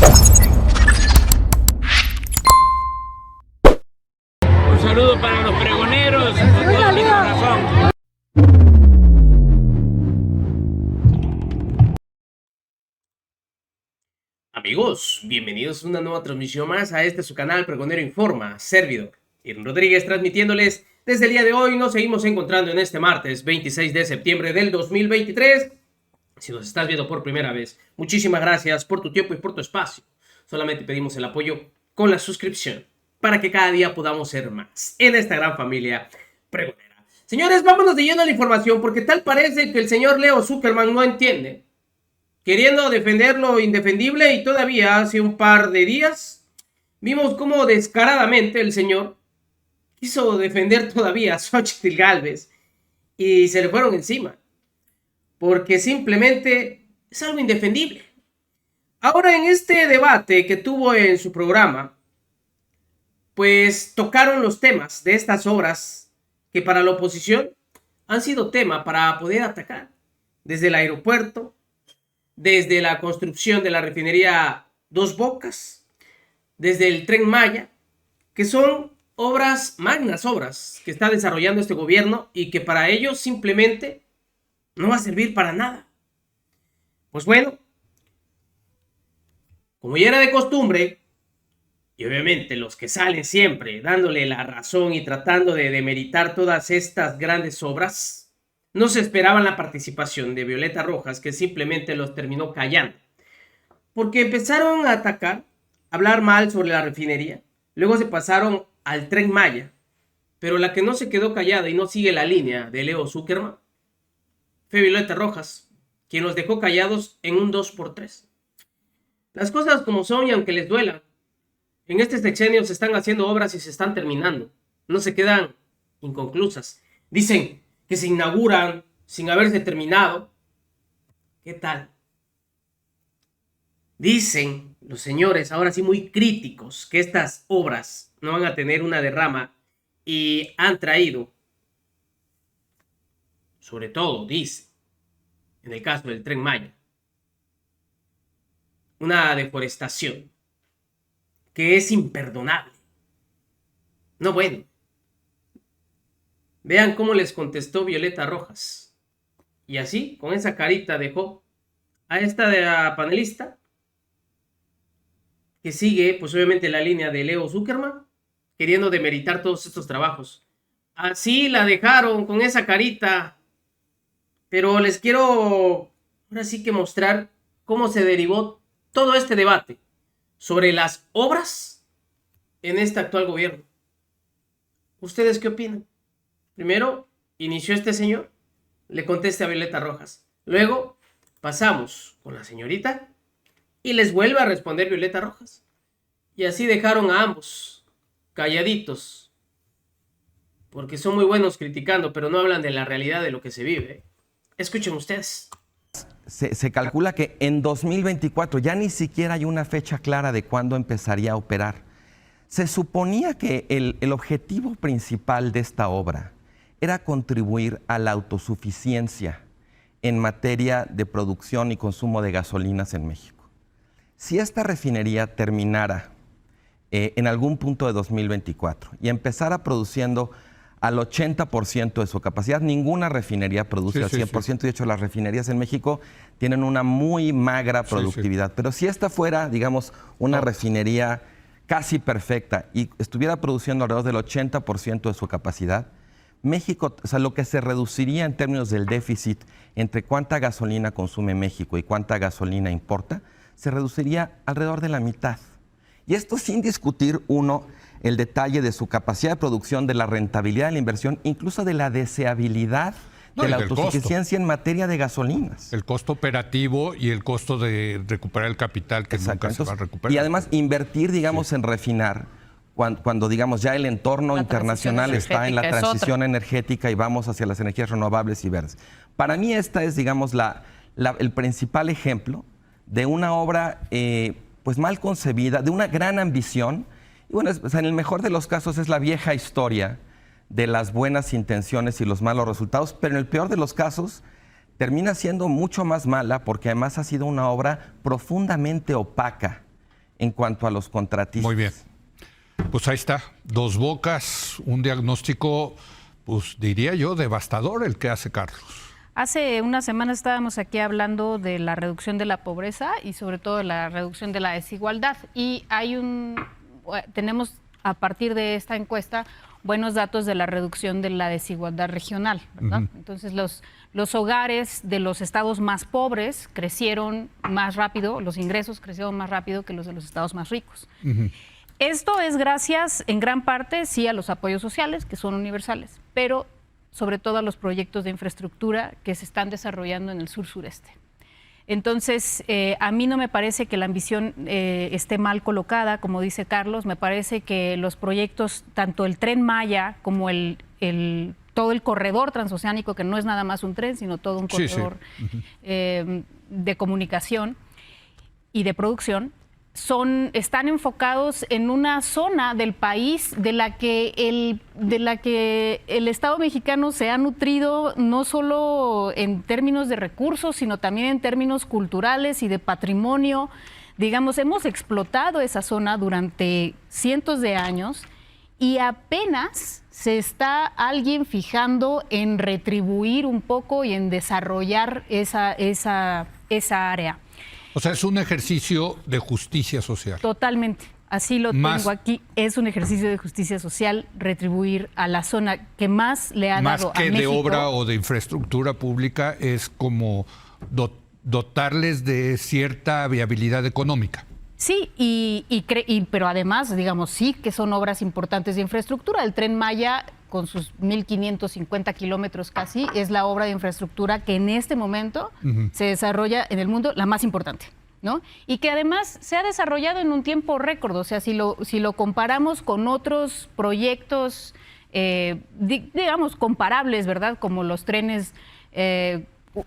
Un saludo para los pregoneros, con todo mi corazón. Amigos, bienvenidos a una nueva transmisión más a su canal Pregonero Informa, servidor Irving Rodríguez, transmitiéndoles desde el día de hoy. Nos seguimos encontrando en este martes 26 de septiembre del 2023. Si nos estás viendo por primera vez, muchísimas gracias por tu tiempo y por tu espacio. Solamente pedimos el apoyo con la suscripción para que cada día podamos ser más en esta gran familia pregonera. Señores, vámonos de lleno a la información, porque tal parece que el señor Leo Zuckerman no entiende, queriendo defender lo indefendible, y todavía hace un par de días vimos cómo descaradamente el señor quiso defender todavía a Xóchitl Gálvez y se le fueron encima, porque simplemente es algo indefendible. Ahora, en este debate que tuvo en su programa, pues tocaron los temas de estas obras que para la oposición han sido tema para poder atacar, desde el aeropuerto, desde la construcción de la refinería Dos Bocas, desde el Tren Maya, que son obras, magnas obras, que está desarrollando este gobierno y que para ellos simplemente no va a servir para nada. Pues bueno, como ya era de costumbre, y obviamente los que salen siempre dándole la razón y tratando de demeritar todas estas grandes obras, no se esperaban la participación de Violeta Rojas, que simplemente los terminó callando, porque empezaron a atacar, a hablar mal sobre la refinería, luego se pasaron al Tren Maya, pero la que no se quedó callada y no sigue la línea de Leo Zuckerman fue Violeta Rojas, quien los dejó callados en un 2x3. Las cosas como son, y aunque les duela, en este sexenio se están haciendo obras y se están terminando, no se quedan inconclusas. Dicen que se inauguran sin haberse terminado. ¿Qué tal? Dicen los señores, ahora sí muy críticos, que estas obras no van a tener una derrama, y han traído, sobre todo, dice, en el caso del Tren Maya, una deforestación que es imperdonable. No, bueno. Vean cómo les contestó Violeta Rojas. Y así, con esa carita, dejó a esta de la panelista, que sigue, pues obviamente, la línea de Leo Zuckerman, queriendo demeritar todos estos trabajos. Así la dejaron, con esa carita. Pero les quiero ahora sí que mostrar cómo se derivó todo este debate sobre las obras en este actual gobierno. ¿Ustedes qué opinan? Primero inició este señor, le contesta a Violeta Rojas. Luego pasamos con la señorita y les vuelve a responder Violeta Rojas. Y así dejaron a ambos calladitos, porque son muy buenos criticando, pero no hablan de la realidad de lo que se vive. Escuchen ustedes. Se calcula que en 2024 ya ni siquiera hay una fecha clara de cuándo empezaría a operar. Se suponía que el objetivo principal de esta obra era contribuir a la autosuficiencia en materia de producción y consumo de gasolinas en México. Si esta refinería terminara en algún punto de 2024 y empezara produciendo al 80% de su capacidad, ninguna refinería produce al 100%, de hecho las refinerías en México tienen una muy magra productividad, pero si esta fuera, digamos, una refinería casi perfecta y estuviera produciendo alrededor del 80% de su capacidad, México, o sea, lo que se reduciría en términos del déficit entre cuánta gasolina consume México y cuánta gasolina importa, se reduciría alrededor de la mitad. Y esto sin discutir, el detalle de su capacidad de producción, de la rentabilidad de la inversión, incluso de la deseabilidad de la autosuficiencia en materia de gasolinas. El costo operativo y el costo de recuperar el capital que nunca se va a recuperar. Y además invertir, digamos, en refinar, cuando digamos ya el entorno internacional está en la transición energética y vamos hacia las energías renovables y verdes. Para mí esta es, digamos, el principal ejemplo de una obra pues mal concebida, de una gran ambición. Y bueno, o sea, en el mejor de los casos es la vieja historia de las buenas intenciones y los malos resultados, pero en el peor de los casos termina siendo mucho más mala porque además ha sido una obra profundamente opaca en cuanto a los contratistas. Muy bien. Pues ahí está, Dos Bocas, un diagnóstico, pues diría yo, devastador el que hace Carlos. Hace unas semanas estábamos aquí hablando de la reducción de la pobreza y sobre todo de la reducción de la desigualdad. Y tenemos a partir de esta encuesta buenos datos de la reducción de la desigualdad regional, ¿verdad? Entonces los hogares de los estados más pobres crecieron más rápido, los ingresos crecieron más rápido que los de los estados más ricos. Esto es gracias en gran parte sí a los apoyos sociales que son universales, pero sobre todo a los proyectos de infraestructura que se están desarrollando en el sur-sureste. Entonces, a mí no me parece que la ambición esté mal colocada, como dice Carlos. Me parece que los proyectos, tanto el Tren Maya como todo el corredor transoceánico, que no es nada más un tren, sino todo un corredor de comunicación y de producción, están enfocados en una zona del país de la que el Estado mexicano se ha nutrido no solo en términos de recursos, sino también en términos culturales y de patrimonio. Digamos, hemos explotado esa zona durante cientos de años y apenas se está alguien fijando en retribuir un poco y en desarrollar esa área. O sea, es un ejercicio de justicia social. Totalmente. Así lo tengo aquí. Es un ejercicio de justicia social retribuir a la zona que más le ha dado a México. Más que de obra o de infraestructura pública, es como dotarles de cierta viabilidad económica. Sí, pero además, digamos, sí que son obras importantes de infraestructura. El Tren Maya, con sus 1.550 kilómetros casi, es la obra de infraestructura que en este momento se desarrolla en el mundo, la más importante, ¿no? Y que además se ha desarrollado en un tiempo récord. O sea, si lo comparamos con otros proyectos, digamos, comparables, ¿verdad? Como los trenes...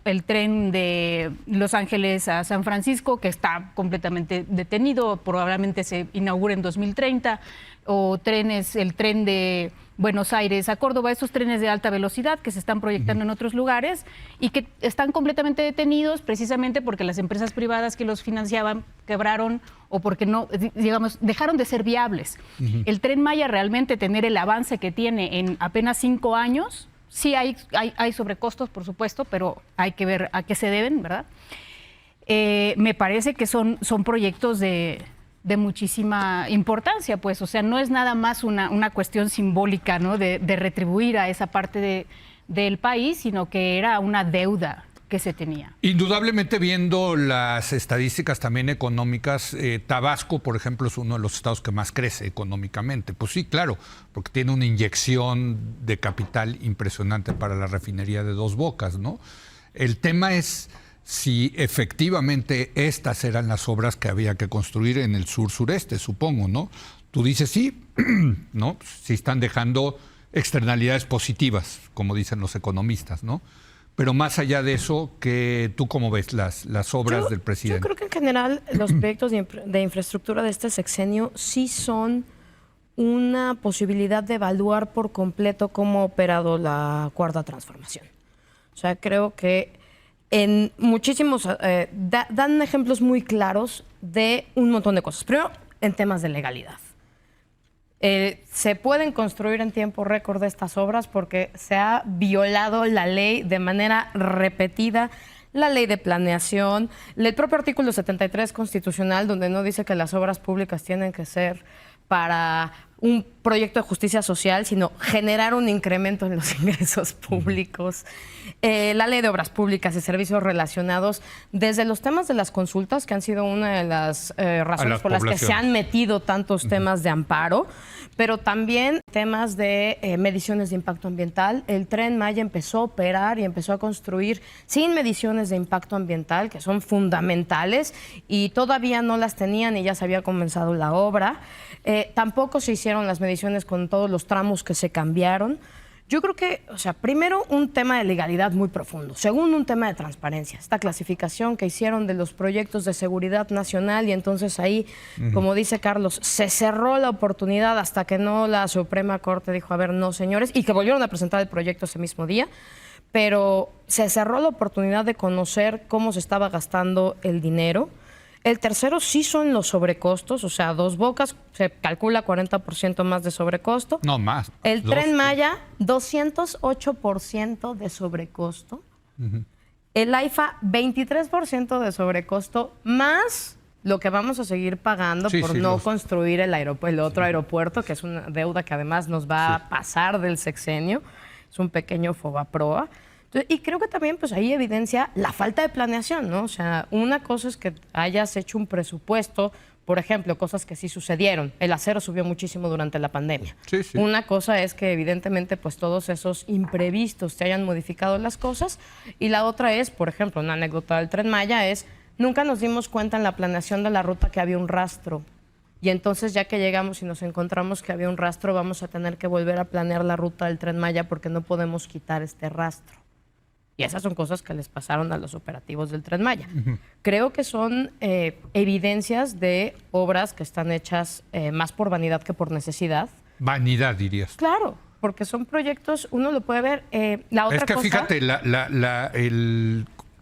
el tren de Los Ángeles a San Francisco, que está completamente detenido, probablemente se inaugure en 2030, o el tren de Buenos Aires a Córdoba, esos trenes de alta velocidad que se están proyectando en otros lugares y que están completamente detenidos precisamente porque las empresas privadas que los financiaban quebraron o porque no, digamos, dejaron de ser viables. El Tren Maya realmente tener el avance que tiene en apenas 5 años. Sí hay sobrecostos, por supuesto, pero hay que ver a qué se deben, ¿verdad? Me parece que son proyectos de muchísima importancia, pues. O sea, no es nada más una cuestión simbólica, ¿no? de retribuir a esa parte del país, sino que era una deuda que se tenía. Indudablemente, viendo las estadísticas también económicas, Tabasco, por ejemplo, es uno de los estados que más crece económicamente. Pues sí, claro, porque tiene una inyección de capital impresionante para la refinería de Dos Bocas, ¿no? El tema es si efectivamente estas eran las obras que había que construir en el sur-sureste, supongo, ¿no? Tú dices sí, ¿no? Sí están dejando externalidades positivas, como dicen los economistas, ¿no? Pero más allá de eso, ¿tú cómo ves las obras del presidente? Yo creo que en general los proyectos de infraestructura de este sexenio sí son una posibilidad de evaluar por completo cómo ha operado la Cuarta Transformación. O sea, creo que en muchísimos dan ejemplos muy claros de un montón de cosas. Primero, en temas de legalidad. Se pueden construir en tiempo récord estas obras porque se ha violado la ley de manera repetida, la ley de planeación, el propio artículo 73 constitucional, donde no dice que las obras públicas tienen que ser para un proyecto de justicia social, sino generar un incremento en los ingresos públicos. La ley de obras públicas y servicios relacionados, desde los temas de las consultas, que han sido una de las razones por las que se han metido tantos temas de amparo, pero también temas de mediciones de impacto ambiental. El Tren Maya empezó a operar y empezó a construir sin mediciones de impacto ambiental, que son fundamentales, y todavía no las tenían y ya se había comenzado la obra. Tampoco se hicieron las mediciones con todos los tramos que se cambiaron. Yo creo que, o sea, primero un tema de legalidad muy profundo. Segundo, un tema de transparencia. Esta clasificación que hicieron de los proyectos de seguridad nacional y entonces ahí, como dice Carlos, se cerró la oportunidad hasta que no la Suprema Corte dijo, a ver, no, señores, y que volvieron a presentar el proyecto ese mismo día, pero se cerró la oportunidad de conocer cómo se estaba gastando el dinero. El tercero sí son los sobrecostos, o sea, Dos Bocas se calcula 40% más de sobrecosto. No, más. El Tren Maya, 208% de sobrecosto. El AIFA, 23% de sobrecosto, más lo que vamos a seguir pagando por no construir el otro aeropuerto, que es una deuda que además nos va a pasar del sexenio. Es un pequeño fobaproa. Y creo que también pues ahí evidencia la falta de planeación, ¿no? O sea, una cosa es que hayas hecho un presupuesto, por ejemplo, cosas que sí sucedieron. El acero subió muchísimo durante la pandemia. Sí, sí. Una cosa es que evidentemente pues todos esos imprevistos te hayan modificado las cosas. Y la otra es, por ejemplo, una anécdota del Tren Maya es, nunca nos dimos cuenta en la planeación de la ruta que había un rastro. Y entonces ya que llegamos y nos encontramos que había un rastro, vamos a tener que volver a planear la ruta del Tren Maya porque no podemos quitar este rastro. Y esas son cosas que les pasaron a los operativos del Tren Maya. Creo que son evidencias de obras que están hechas más por vanidad que por necesidad. Vanidad, dirías. Claro, porque son proyectos, uno lo puede ver. La otra es que cosa, fíjate,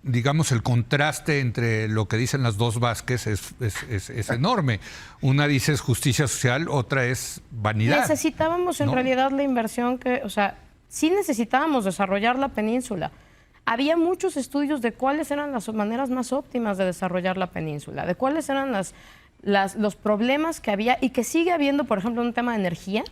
digamos, el contraste entre lo que dicen las dos Vázquez es enorme. Una dice es justicia social, otra es vanidad. Necesitábamos en realidad la inversión o sea, sí necesitábamos desarrollar la península. Había muchos estudios de cuáles eran las maneras más óptimas de desarrollar la península, de cuáles eran los problemas que había y que sigue habiendo, por ejemplo, un tema de energía,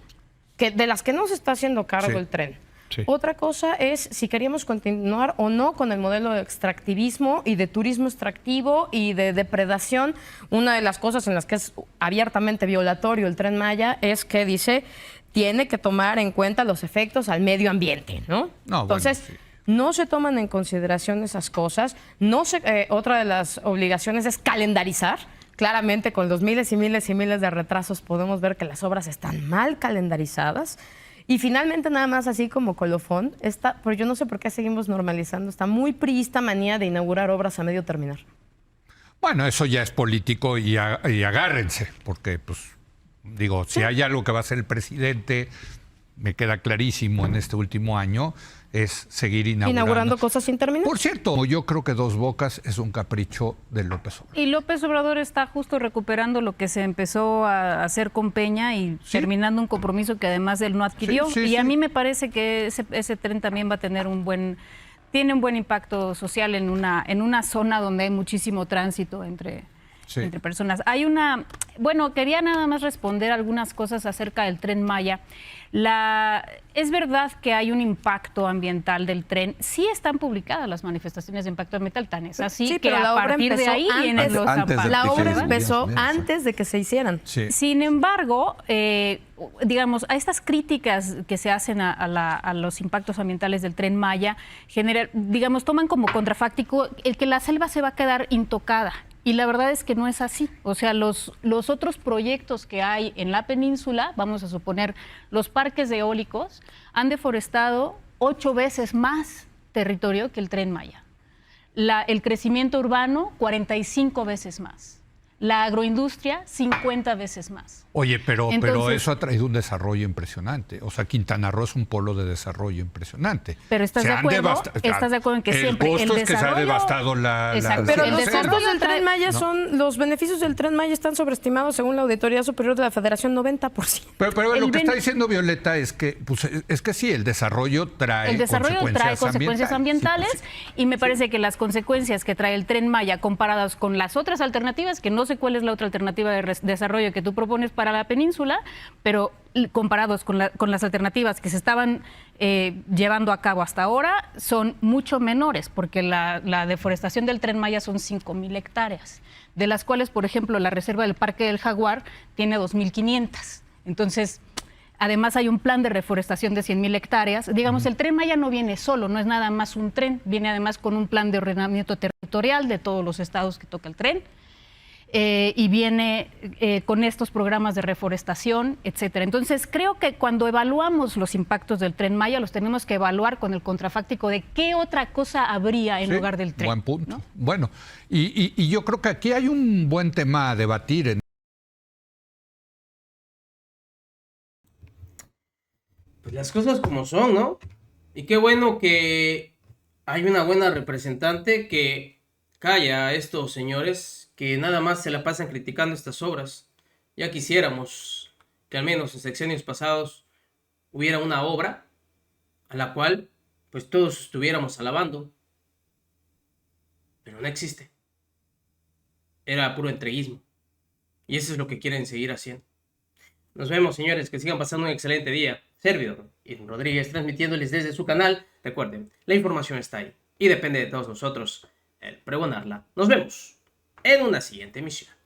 de las que no se está haciendo cargo el tren. Sí. Otra cosa es si queríamos continuar o no con el modelo de extractivismo y de turismo extractivo y de depredación. Una de las cosas en las que es abiertamente violatorio el Tren Maya es que dice tiene que tomar en cuenta los efectos al medio ambiente, ¿no? Entonces, bueno, sí. No se toman en consideración esas cosas. Otra de las obligaciones es calendarizar. Claramente, con los miles y miles y miles de retrasos podemos ver que las obras están mal calendarizadas. Y finalmente, nada más así como colofón, pero yo no sé por qué seguimos normalizando esta muy priista manía de inaugurar obras a medio terminar. Bueno, eso ya es político y agárrense, porque, pues, digo, si hay algo que va a hacer el presidente, me queda clarísimo en este último año, es seguir inaugurando cosas sin terminar. Por cierto, yo creo que Dos Bocas es un capricho de López Obrador. Y López Obrador está justo recuperando lo que se empezó a hacer con Peña y terminando un compromiso que además él no adquirió. Y a mí me parece que ese tren también va a tener tiene un buen impacto social en una zona donde hay muchísimo tránsito entre personas. Quería nada más responder algunas cosas acerca del Tren Maya. Es verdad que hay un impacto ambiental del tren. Sí están publicadas las manifestaciones de impacto ambiental, tan es así que a partir de ahí vienen los amparos. La obra empezó antes de que se hicieran. Sí. Sin embargo, digamos, a estas críticas que se hacen a los impactos ambientales del Tren Maya, toman como contrafáctico el que la selva se va a quedar intocada. Y la verdad es que no es así. O sea, los otros proyectos que hay en la península, vamos a suponer, los parques eólicos, han deforestado 8 veces más territorio que el Tren Maya. El crecimiento urbano, 45 veces más. La agroindustria, 50 veces más. Oye, pero eso ha traído un desarrollo impresionante. O sea, Quintana Roo es un polo de desarrollo impresionante. Pero ¿estás de acuerdo en que siempre el costo es que se ha devastado la Pero los selva. costos del Tren Maya los beneficios del Tren Maya están sobreestimados según la Auditoría Superior de la Federación, 90%. Pero lo que está diciendo Violeta es que, sí, el desarrollo trae consecuencias ambientales y me parece que las consecuencias que trae el Tren Maya comparadas con las otras alternativas, que no sé cuál es la otra alternativa de desarrollo que tú propones para la península, pero comparados con las alternativas que se estaban llevando a cabo hasta ahora, son mucho menores, porque la deforestación del Tren Maya son 5,000 hectáreas, de las cuales, por ejemplo, la reserva del Parque del Jaguar tiene 2,500. Entonces, además hay un plan de reforestación de 100,000 hectáreas. Digamos, el Tren Maya no viene solo, no es nada más un tren, viene además con un plan de ordenamiento territorial de todos los estados que toca el tren. Y viene con estos programas de reforestación, etcétera. Entonces, creo que cuando evaluamos los impactos del Tren Maya, los tenemos que evaluar con el contrafáctico de qué otra cosa habría en lugar del tren. Buen punto. ¿No? Bueno, y yo creo que aquí hay un buen tema a debatir. Pues las cosas como son, ¿no? Y qué bueno que hay una buena representante que calla a estos señores que nada más se la pasan criticando estas obras. Ya quisiéramos que al menos en sexenios pasados hubiera una obra a la cual pues todos estuviéramos alabando, pero no existe. Era puro entreguismo. Y eso es lo que quieren seguir haciendo. Nos vemos, señores, que sigan pasando un excelente día. Servidor Irving Rodríguez transmitiéndoles desde su canal. Recuerden, la información está ahí y depende de todos nosotros el pregonarla. Nos vemos en una siguiente emisión.